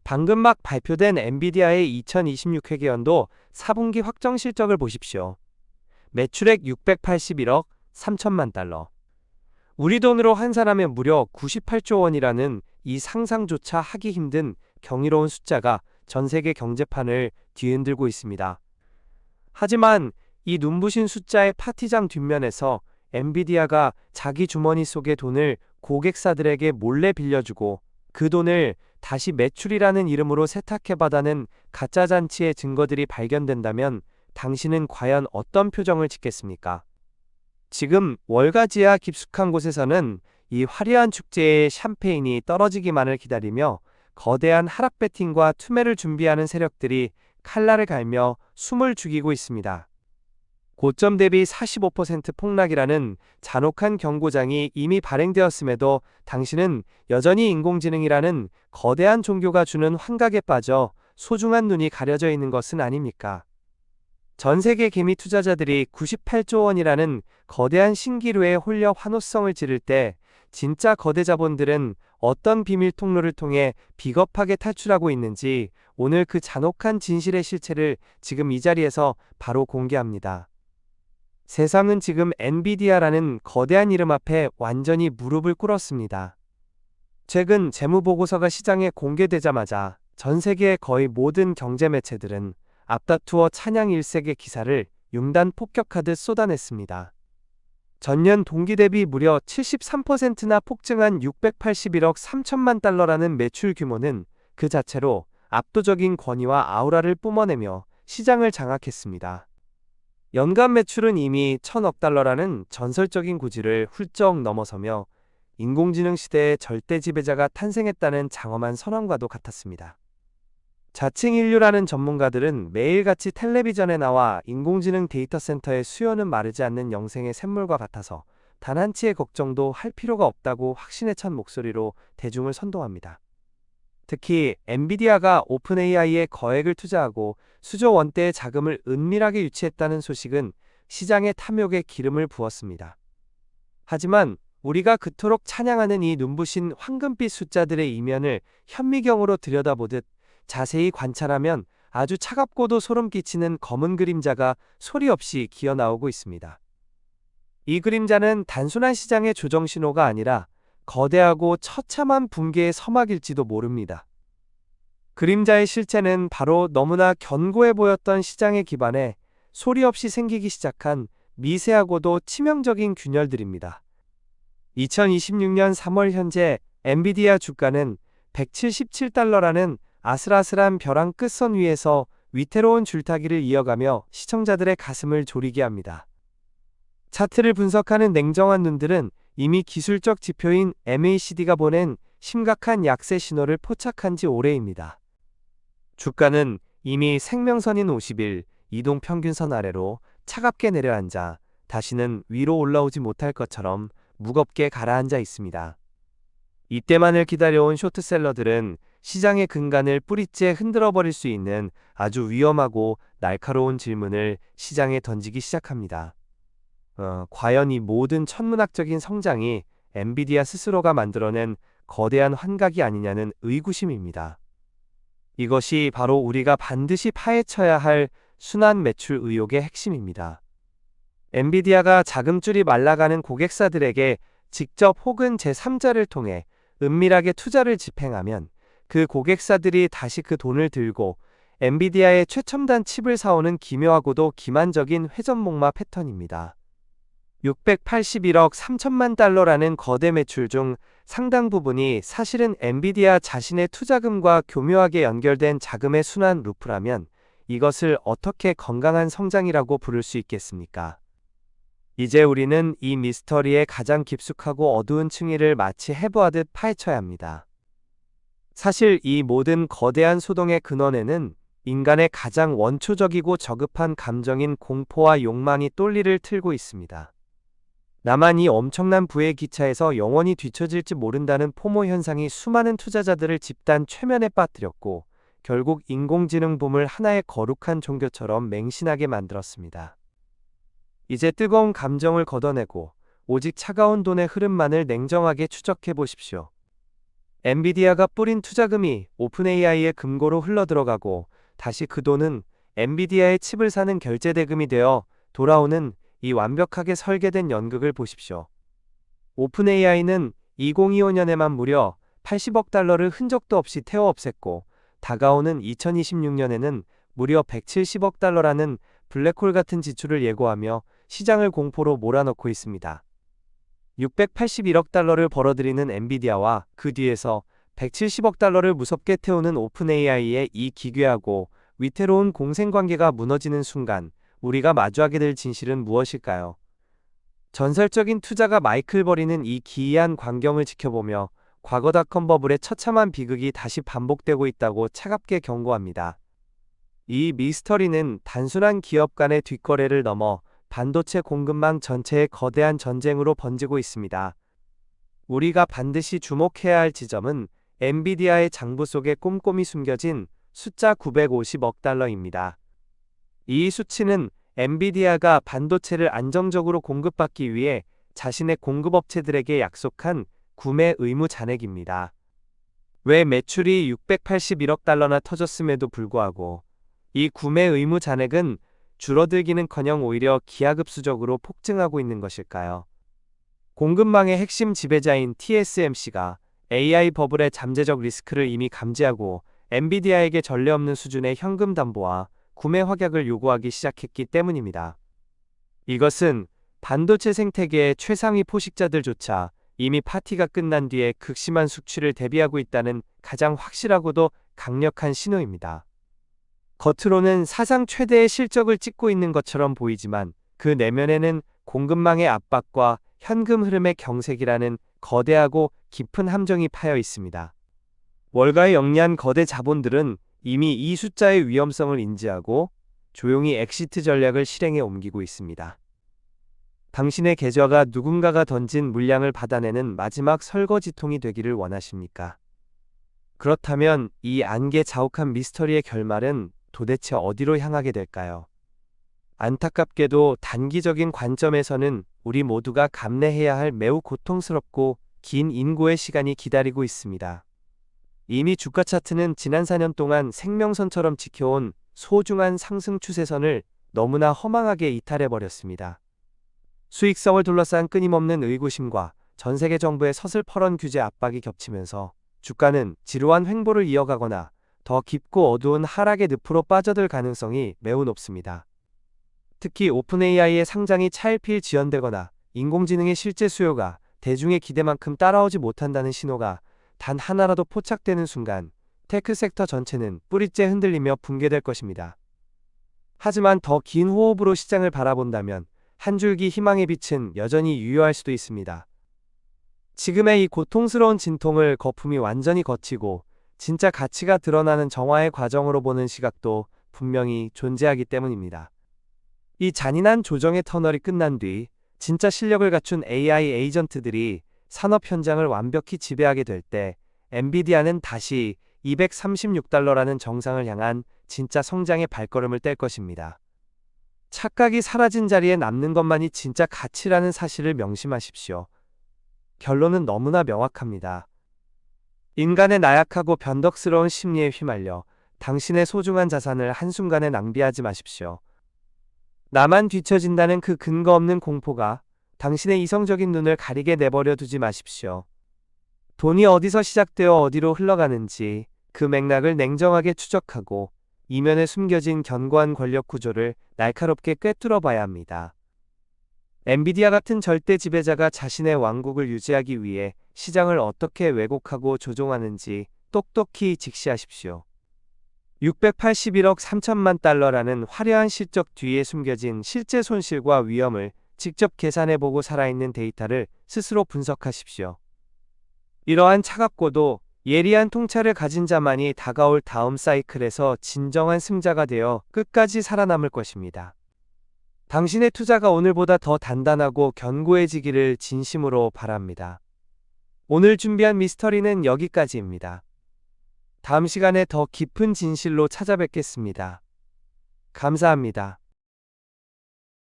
방금 막 발표된 엔비디아의 2026 회계연도 4분기 확정 실적을 보십시오. 매출액 681억 3천만 달러. 우리 돈으로 환산하면 무려 98조 원이라는 이 상상조차 하기 힘든 경이로운 숫자가 전 세계 경제판을 뒤흔들고 있습니다. 하지만 이 눈부신 숫자의 파티장 뒷면에서 엔비디아가 자기 주머니 속의 돈을 고객사들에게 몰래 빌려주고 그 돈을 다시 매출이라는 이름으로 세탁해받아는 가짜 잔치의 증거들이 발견된다면 당신은 과연 어떤 표정을 짓겠습니까? 지금 월가지하 깊숙한 곳에서는 이 화려한 축제의 샴페인이 떨어지기만을 기다리며 거대한 하락 배팅과 투매를 준비하는 세력들이 칼날을 갈며 숨을 죽이고 있습니다. 고점 대비 45% 폭락이라는 잔혹한 경고장이 이미 발행되었음에도 당신은 여전히 인공지능이라는 거대한 종교가 주는 환각에 빠져 소중한 눈이 가려져 있는 것은 아닙니까? 전 세계 개미 투자자들이 98조 원이라는 거대한 신기루에 홀려 환호성을 지를 때 진짜 거대 자본들은 어떤 비밀 통로를 통해 비겁하게 탈출하고 있는지 오늘 그 잔혹한 진실의 실체를 지금 이 자리에서 바로 공개합니다. 세상은 지금 엔비디아라는 거대한 이름 앞에 완전히 무릎을 꿇었습니다. 최근 재무보고서가 시장에 공개되자마자 전 세계의 거의 모든 경제 매체들은 앞다투어 찬양 일색의 기사를 융단 폭격하듯 쏟아냈습니다. 전년 동기 대비 무려 73%나 폭증한 681억 3천만 달러라는 매출 규모는 그 자체로 압도적인 권위와 아우라를 뿜어내며 시장을 장악했습니다. 연간 매출은 이미 1,000억 달러라는 전설적인 고지를 훌쩍 넘어서며 인공지능 시대의 절대 지배자가 탄생했다는 장엄한 선언과도 같았습니다. 자칭 인류라는 전문가들은 매일같이 텔레비전에 나와 인공지능 데이터 센터의 수요는 마르지 않는 영생의 샘물과 같아서 단 한치의 걱정도 할 필요가 없다고 확신에 찬 목소리로 대중을 선동합니다. 특히 엔비디아가 오픈 AI에 거액을 투자하고 수조 원대의 자금을 은밀하게 유치했다는 소식은 시장의 탐욕에 기름을 부었습니다. 하지만 우리가 그토록 찬양하는 이 눈부신 황금빛 숫자들의 이면을 현미경으로 들여다보듯 자세히 관찰하면 아주 차갑고도 소름 끼치는 검은 그림자가 소리 없이 기어 나오고 있습니다. 이 그림자는 단순한 시장의 조정 신호가 아니라 거대하고 처참한 붕괴의 서막일지도 모릅니다. 그림자의 실체는 바로 너무나 견고해 보였던 시장의 기반에 소리 없이 생기기 시작한 미세하고도 치명적인 균열들입니다. 2026년 3월 현재 엔비디아 주가는 177달러라는 아슬아슬한 벼랑 끝선 위에서 위태로운 줄타기를 이어가며 시청자들의 가슴을 졸이게 합니다. 차트를 분석하는 냉정한 눈들은 이미 기술적 지표인 MACD가 보낸 심각한 약세 신호를 포착한 지 오래입니다. 주가는 이미 생명선인 50일 이동평균선 아래로 차갑게 내려앉아 다시는 위로 올라오지 못할 것처럼 무겁게 가라앉아 있습니다. 이때만을 기다려온 쇼트셀러들은 시장의 근간을 뿌리째 흔들어버릴 수 있는 아주 위험하고 날카로운 질문을 시장에 던지기 시작합니다. 과연 이 모든 천문학적인 성장이 엔비디아 스스로가 만들어낸 거대한 환각이 아니냐는 의구심입니다. 이것이 바로 우리가 반드시 파헤쳐야 할 순환 매출 의혹의 핵심입니다. 엔비디아가 자금줄이 말라가는 고객사들에게 직접 혹은 제3자를 통해 은밀하게 투자를 집행하면 그 고객사들이 다시 그 돈을 들고 엔비디아의 최첨단 칩을 사오는 기묘하고도 기만적인 회전목마 패턴입니다. 681억 3천만 달러라는 거대 매출 중 상당 부분이 사실은 엔비디아 자신의 투자금과 교묘하게 연결된 자금의 순환 루프라면 이것을 어떻게 건강한 성장이라고 부를 수 있겠습니까? 이제 우리는 이 미스터리의 가장 깊숙하고 어두운 층위를 마치 해부하듯 파헤쳐야 합니다. 사실 이 모든 거대한 소동의 근원에는 인간의 가장 원초적이고 저급한 감정인 공포와 욕망이 똘리를 틀고 있습니다. 나만 이 엄청난 부의 기차에서 영원히 뒤처질지 모른다는 포모 현상이 수많은 투자자들을 집단 최면에 빠뜨렸고 결국 인공지능 붐을 하나의 거룩한 종교처럼 맹신하게 만들었습니다. 이제 뜨거운 감정을 걷어내고 오직 차가운 돈의 흐름만을 냉정하게 추적해 보십시오. 엔비디아가 뿌린 투자금이 오픈AI의 금고로 흘러들어가고 다시 그 돈은 엔비디아의 칩을 사는 결제 대금이 되어 돌아오는 이 완벽하게 설계된 연극을 보십시오. 오픈AI는 2025년에만 무려 80억 달러를 흔적도 없이 태워 없앴고 다가오는 2026년에는 무려 170억 달러라는 블랙홀 같은 지출을 예고하며 시장을 공포로 몰아넣고 있습니다. 681억 달러를 벌어들이는 엔비디아와 그 뒤에서 170억 달러를 무섭게 태우는 오픈AI의 이 기괴하고 위태로운 공생관계가 무너지는 순간 우리가 마주하게 될 진실은 무엇일까요? 전설적인 투자가 마이클 버리는 이 기이한 광경을 지켜보며 과거닷컴 버블의 처참한 비극이 다시 반복되고 있다고 차갑게 경고합니다. 이 미스터리는 단순한 기업 간의 뒷거래를 넘어 반도체 공급망 전체의 거대한 전쟁으로 번지고 있습니다. 우리가 반드시 주목해야 할 지점은 엔비디아의 장부 속에 꼼꼼히 숨겨진 숫자 950억 달러입니다. 이 수치는 엔비디아가 반도체를 안정적으로 공급받기 위해 자신의 공급업체들에게 약속한 구매 의무 잔액입니다. 왜 매출이 681억 달러나 터졌음에도 불구하고 이 구매 의무 잔액은 줄어들기는커녕 오히려 기하급수적으로 폭증하고 있는 것일까요? 공급망의 핵심 지배자인 TSMC가 AI 버블의 잠재적 리스크를 이미 감지하고 엔비디아에게 전례 없는 수준의 현금 담보와 구매 확약을 요구하기 시작했기 때문입니다. 이것은 반도체 생태계의 최상위 포식자들조차 이미 파티가 끝난 뒤에 극심한 숙취를 대비하고 있다는 가장 확실하고도 강력한 신호입니다. 겉으로는 사상 최대의 실적을 찍고 있는 것처럼 보이지만 그 내면에는 공급망의 압박과 현금 흐름의 경색이라는 거대하고 깊은 함정이 파여 있습니다. 월가에 영리한 거대 자본들은 이미 이 숫자의 위험성을 인지하고 조용히 엑시트 전략을 실행에 옮기고 있습니다. 당신의 계좌가 누군가가 던진 물량을 받아내는 마지막 설거지통이 되기를 원하십니까? 그렇다면 이 안개 자욱한 미스터리의 결말은 도대체 어디로 향하게 될까요? 안타깝게도 단기적인 관점에서는 우리 모두가 감내해야 할 매우 고통스럽고 긴 인고의 시간이 기다리고 있습니다. 이미 주가 차트는 지난 4년 동안 생명선처럼 지켜온 소중한 상승 추세선을 너무나 허망하게 이탈해버렸습니다. 수익성을 둘러싼 끊임없는 의구심과 전 세계 정부의 서슬퍼런 규제 압박이 겹치면서 주가는 지루한 횡보를 이어가거나 더 깊고 어두운 하락의 늪으로 빠져들 가능성이 매우 높습니다. 특히 오픈AI의 상장이 차일피일 지연되거나 인공지능의 실제 수요가 대중의 기대만큼 따라오지 못한다는 신호가 단 하나라도 포착되는 순간 테크 섹터 전체는 뿌리째 흔들리며 붕괴될 것입니다. 하지만 더 긴 호흡으로 시장을 바라본다면 한 줄기 희망의 빛은 여전히 유효할 수도 있습니다. 지금의 이 고통스러운 진통을 거품이 완전히 걷히고 진짜 가치가 드러나는 정화의 과정으로 보는 시각도 분명히 존재하기 때문입니다. 이 잔인한 조정의 터널이 끝난 뒤 진짜 실력을 갖춘 AI 에이전트들이 산업 현장을 완벽히 지배하게 될 때 엔비디아는 다시 236달러라는 정상을 향한 진짜 성장의 발걸음을 뗄 것입니다. 착각이 사라진 자리에 남는 것만이 진짜 가치라는 사실을 명심하십시오. 결론은 너무나 명확합니다. 인간의 나약하고 변덕스러운 심리에 휘말려 당신의 소중한 자산을 한순간에 낭비하지 마십시오. 나만 뒤처진다는 그 근거 없는 공포가 당신의 이성적인 눈을 가리게 내버려 두지 마십시오. 돈이 어디서 시작되어 어디로 흘러가는지 그 맥락을 냉정하게 추적하고 이면에 숨겨진 견고한 권력 구조를 날카롭게 꿰뚫어 봐야 합니다. 엔비디아 같은 절대 지배자가 자신의 왕국을 유지하기 위해 시장을 어떻게 왜곡하고 조종하는지 똑똑히 직시하십시오. 681억 3천만 달러라는 화려한 실적 뒤에 숨겨진 실제 손실과 위험을 직접 계산해보고 살아있는 데이터를 스스로 분석하십시오. 이러한 차갑고도 예리한 통찰을 가진 자만이 다가올 다음 사이클에서 진정한 승자가 되어 끝까지 살아남을 것입니다. 당신의 투자가 오늘보다 더 단단하고 견고해지기를 진심으로 바랍니다. 오늘 준비한 미스터리는 여기까지입니다. 다음 시간에 더 깊은 진실로 찾아뵙겠습니다. 감사합니다.